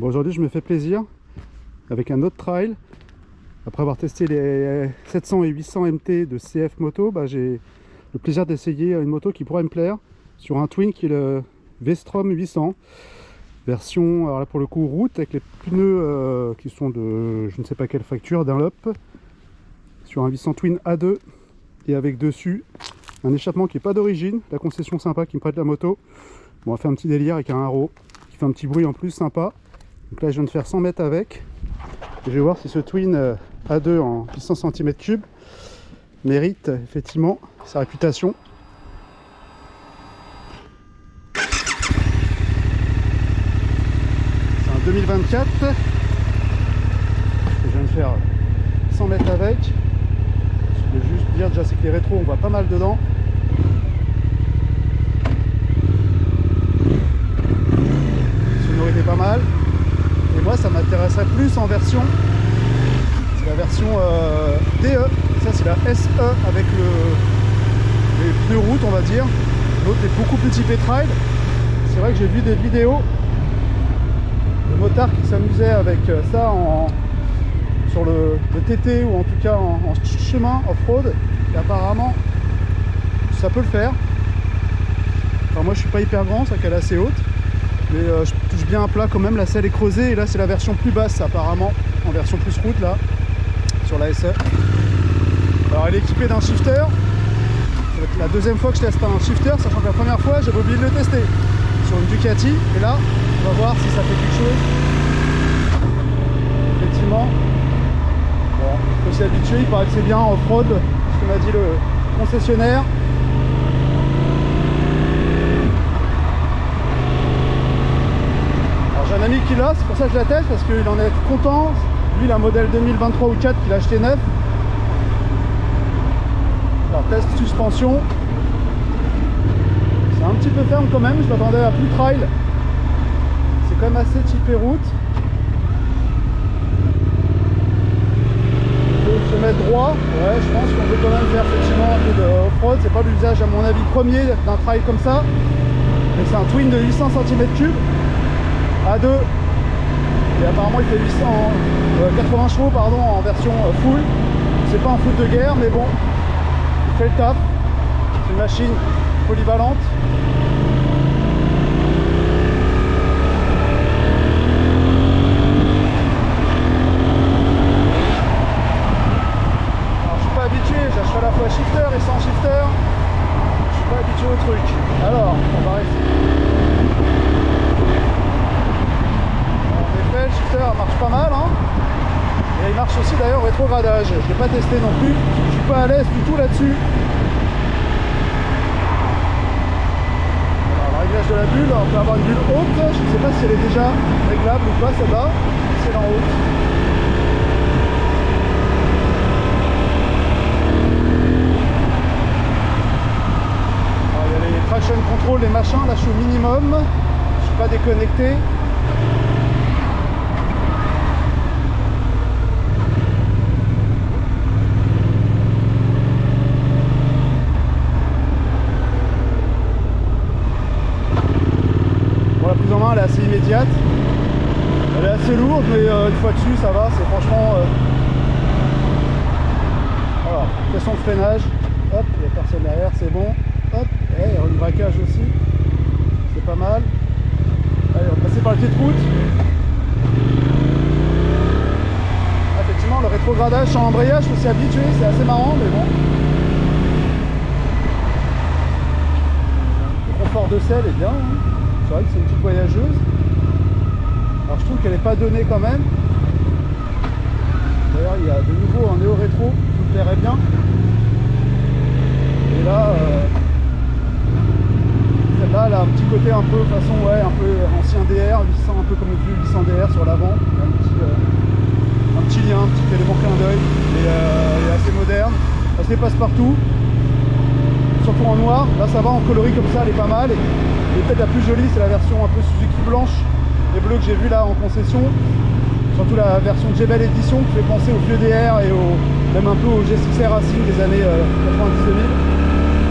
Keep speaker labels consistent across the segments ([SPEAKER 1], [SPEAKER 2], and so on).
[SPEAKER 1] Bon, aujourd'hui je me fais plaisir avec un autre trail. Après avoir testé les 700 et 800 MT de CF Moto, j'ai le plaisir d'essayer une moto qui pourrait me plaire sur un Twin qui est le V-Strom 800 version, alors là pour le coup route, avec les pneus qui sont de je ne sais pas quelle facture, Dunlop, sur un 800 Twin A2 et avec dessus un échappement qui n'est pas d'origine, la concession sympa qui me prête la moto. Bon, on va faire un petit délire avec un haro qui fait un petit bruit en plus sympa. Donc là je viens de faire 100 mètres avec et je vais voir si ce Twin A2 en 800 cm3 mérite effectivement sa réputation. C'est un 2024. Je viens de faire 100 mètres avec. Je vais juste dire déjà c'est que les rétros on voit pas mal dedans. Sonorité pas mal. Et moi ça m'intéresserait plus en version, c'est la version DE, ça c'est la SE avec les pneus route on va dire. L'autre est beaucoup plus typé trail. C'est vrai que j'ai vu des vidéos de motards qui s'amusaient avec ça sur le TT ou en tout cas en chemin off-road, et apparemment ça peut le faire. Enfin moi je suis pas hyper grand, ça qu'elle est assez haute, mais je touche bien un plat quand même. La selle est creusée et là c'est la version plus basse apparemment, en version plus route là sur la SE. Alors elle est équipée d'un shifter. Ça va être la deuxième fois que je teste un shifter, sachant que la première fois j'avais oublié de le tester sur une Ducati, et là on va voir si ça fait quelque chose. Effectivement, bon, il faut s'y habituer, il paraît que c'est bien en off-road, ce que m'a dit le concessionnaire. Alors j'ai un ami qui l'a, c'est pour ça que je la teste, parce qu'il en est content. Lui il a un modèle 2023 ou 4 qu'il a acheté neuf. Alors test suspension. C'est un petit peu ferme quand même, je m'attendais à plus trail. C'est quand même assez typé route. Se mettre droit, ouais, je pense qu'on peut quand même faire effectivement un peu de off-road. C'est pas l'usage à mon avis premier d'un trail comme ça, mais c'est un Twin de 800 cm3 A2 et apparemment il fait 80 chevaux pardon, en version full. C'est pas un foot de guerre, mais bon, il fait le taf. C'est une machine polyvalente. J'achète à la fois shifter et sans shifter. Je suis pas habitué au truc. Alors, on va rester. En effet, le shifter marche pas mal, hein. Et il marche aussi d'ailleurs au rétrogradage. Je l'ai pas testé non plus. Je suis pas à l'aise du tout là-dessus. Alors, le réglage de la bulle, on peut avoir une bulle haute. Je ne sais pas si elle est déjà réglable ou pas, celle-là. C'est en haute. Traction control, les machins, là je suis au minimum, je suis pas déconnecté. Bon, la prise en main elle est assez immédiate, elle est assez lourde, mais une fois dessus ça va, c'est franchement... Alors, question de freinage, hop, il n'y a personne derrière, c'est bon, hop. Il y a un braquage aussi, c'est pas mal. Allez, on va passer par le pied de route. Ah, effectivement, le rétrogradage sans embrayage, il faut s'y habituer, c'est assez marrant, mais bon. Le confort de selle est bien, hein. C'est vrai que c'est une petite voyageuse. Alors je trouve qu'elle n'est pas donnée quand même. D'ailleurs, il y a de nouveau un néo-rétro qui me plairait bien. Et là... Celle-là, elle a un petit côté un peu façon, ouais, un peu ancien DR, 800, un peu comme le vieux 800 DR sur l'avant. Un petit lien, un petit élément clin d'œil. Et elle est assez moderne. Elle se dépasse partout. Surtout en noir. Là, ça va en coloris comme ça, elle est pas mal. Et peut-être la plus jolie, c'est la version un peu Suzuki blanche et bleue que j'ai vue là en concession. Surtout la version Jebel Edition qui fait penser au vieux DR et même un peu au G6R Racing des années 90-2000.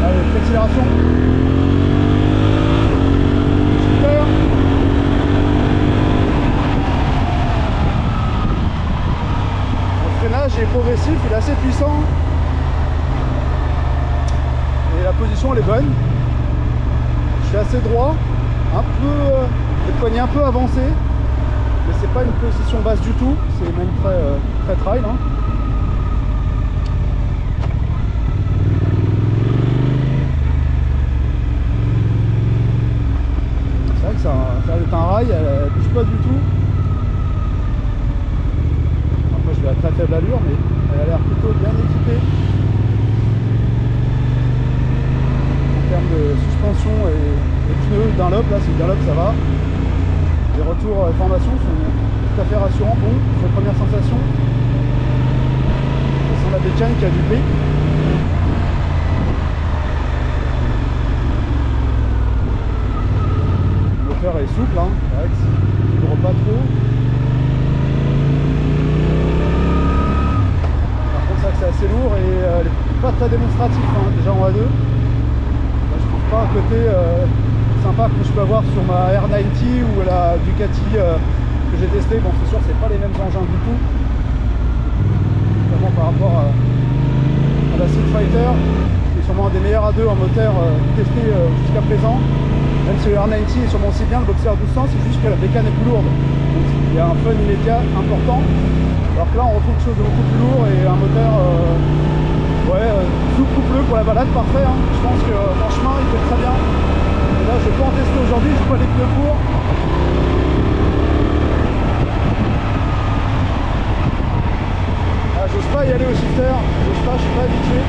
[SPEAKER 1] Allez, accélération. démarrage est progressif, il est assez puissant. Et la position elle est bonne. Je suis assez droit, un peu les poignets un peu avancés, mais c'est pas une position basse du tout, c'est même très trail. Hein. C'est vrai que ça est un rail, elle bouge pas du tout. Après je vais à très faible allure, mais elle a l'air plutôt bien équipée. En termes de suspension et pneus Dunlop, là c'est Dunlop, ça va. Les retours formation sont tout à fait rassurants. Bon, sur les premières sensations, ça sent la bécane qui a du prix. Le moteur est souple, hein. C'est vrai que ça ne vibre pas trop. Par contre, c'est vrai que c'est assez lourd et pas très démonstratif, hein, déjà en A2. Pas un côté sympa que je peux avoir sur ma R90 ou la Ducati que j'ai testé. Bon, c'est sûr, c'est pas les mêmes engins du tout, notamment par rapport à la Street Fighter, qui est sûrement un des meilleurs A2 en moteur testé jusqu'à présent. Même si le R90 est sûrement aussi bien, le Boxer 1200, c'est juste que la bécane est plus lourde. Donc il y a un fun immédiat important. Alors que là, on retrouve quelque chose de beaucoup plus lourd et un moteur souple pour la balade, parfait. Hein. Je pense que en chemin, il fait très bien. Et là, je peux en tester aujourd'hui, je n'ai pas les pneus pour. Ah, j'ose pas y aller au shifter, j'ose pas, je suis pas habitué.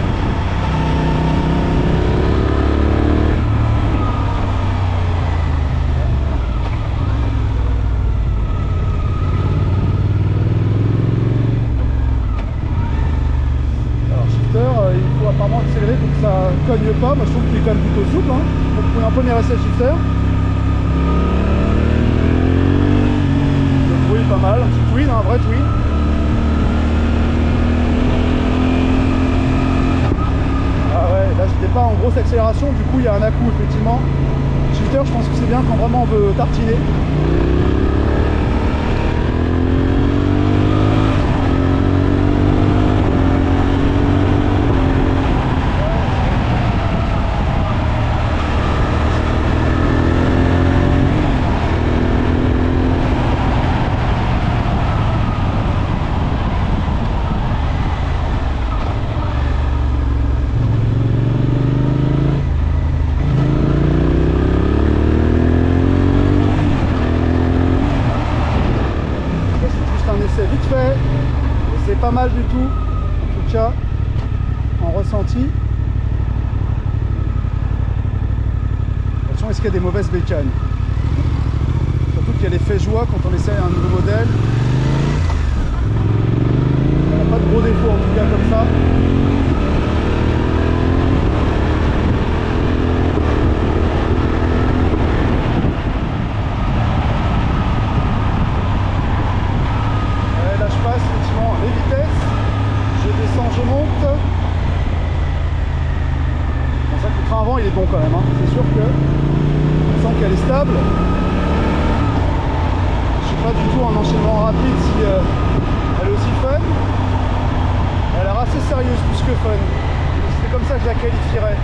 [SPEAKER 1] Il faut apparemment accélérer pour que ça cogne pas. Moi je trouve qu'il est quand même plutôt souple, hein. Donc on a un premier essai shifter. Le bruit est pas mal, un petit twin, un vrai twin. Ah ouais, là j'étais pas en grosse accélération, du coup il y a un à-coup effectivement. Shifter, je pense que c'est bien quand vraiment on veut tartiner. Vite fait, c'est pas mal du tout, en tout cas en ressenti. Attention, est-ce qu'il y a des mauvaises bécanes? Surtout qu'il y a l'effet joie quand on essaie un nouveau modèle. Il n'y a pas de gros défauts en tout cas comme ça. Les vitesses, je descends, je monte. Bon, ça, le train avant il est bon quand même, hein. C'est sûr que on sent qu'elle est stable. Je suis pas du tout en enchaînement rapide si elle est aussi fun. Elle a l'air assez sérieuse plus que fun. C'est comme ça que je la qualifierais.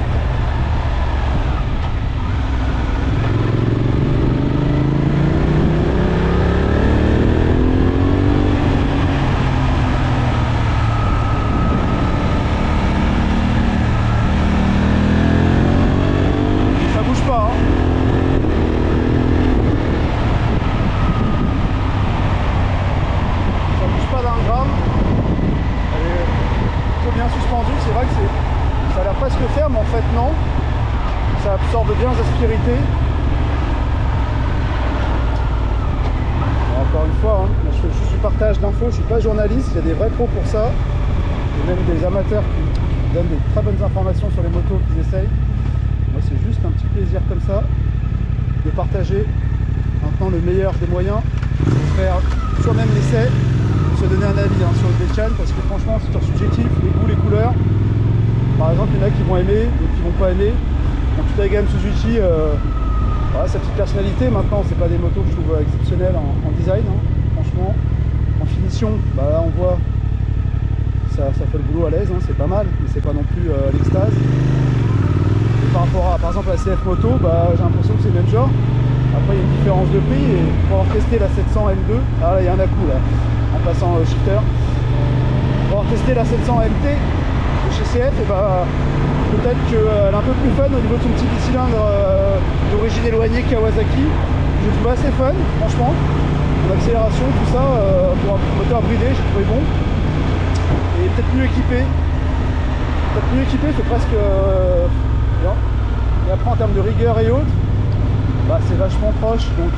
[SPEAKER 1] C'est vrai que ça a l'air presque ferme, en fait non. Ça absorbe bien l'aspérité. Encore une fois, hein, je fais juste du partage d'infos, je suis pas journaliste, il y a des vrais pros pour ça. Et même des amateurs qui donnent des très bonnes informations sur les motos qu'ils essayent. Moi c'est juste un petit plaisir comme ça de partager maintenant le meilleur des moyens pour faire sur même l'essai, se donner un avis sur le bécane, parce que franchement c'est sur subjectif, les goûts, les couleurs. Par exemple, il y en a qui vont aimer, d'autres qui vont pas aimer. Donc toute la gamme Suzuki, voilà, sa petite personnalité. Maintenant, c'est pas des motos que je trouve exceptionnelles en design, hein. Franchement, en finition, bah là on voit ça fait le boulot à l'aise, hein, c'est pas mal, mais c'est pas non plus l'extase. Et par rapport à, par exemple, la CF Moto, bah, j'ai l'impression que c'est le même genre. Après, il y a une différence de prix, et pour avoir testé la 700 M2, ah là, il y a un à-coup là, en passant shifter. Pour avoir testé la 700 MT de chez CF, et bah, peut-être qu'elle est un peu plus fun au niveau de son petit cylindre d'origine éloignée Kawasaki. Je le trouve assez fun, franchement. L'accélération, tout ça, pour un moteur bridé, j'ai trouvé bon. Et peut-être mieux équipé. Peut-être mieux équipé, c'est presque... bien. Et après, en termes de rigueur et autres, bah, c'est vachement proche, donc...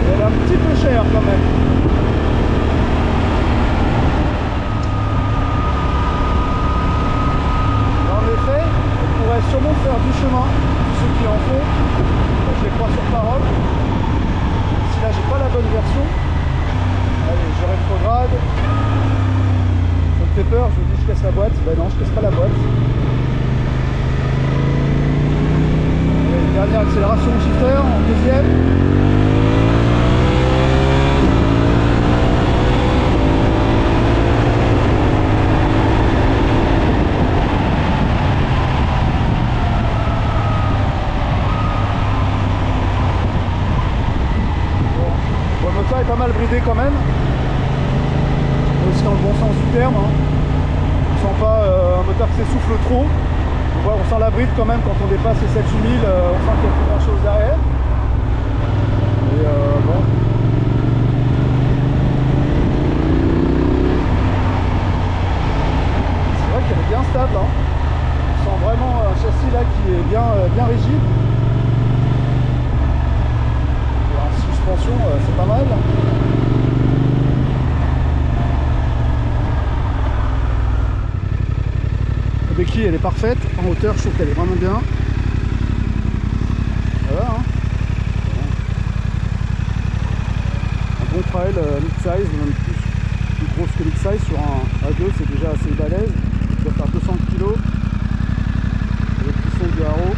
[SPEAKER 1] elle est un petit peu chère quand même. Sûrement faire du chemin, tous ceux qui en font, je les crois sur parole. Si là j'ai pas la bonne version, allez, je rétrograde, ça me fait peur, je me dis je casse la boîte, ben non, je casse pas la boîte. Allez, dernière accélération shifter en deuxième. Est pas mal bridé quand même, aussi dans le bon sens du terme, hein. On sent pas un moteur qui s'essouffle trop. On sent la bride quand même quand on dépasse les 7-8000, on sent qu'il n'y a plus grand chose derrière. Et bon. C'est vrai qu'elle est bien stable, hein. On sent vraiment un châssis là qui est bien rigide. C'est pas mal. La béquille elle est parfaite, en hauteur je trouve qu'elle est vraiment bien. Voilà, hein. Un bon trail mid-size, même plus grosse que mid-size, sur un A2 c'est déjà assez balèze, il doit faire 200 kg, le cuisson du haro.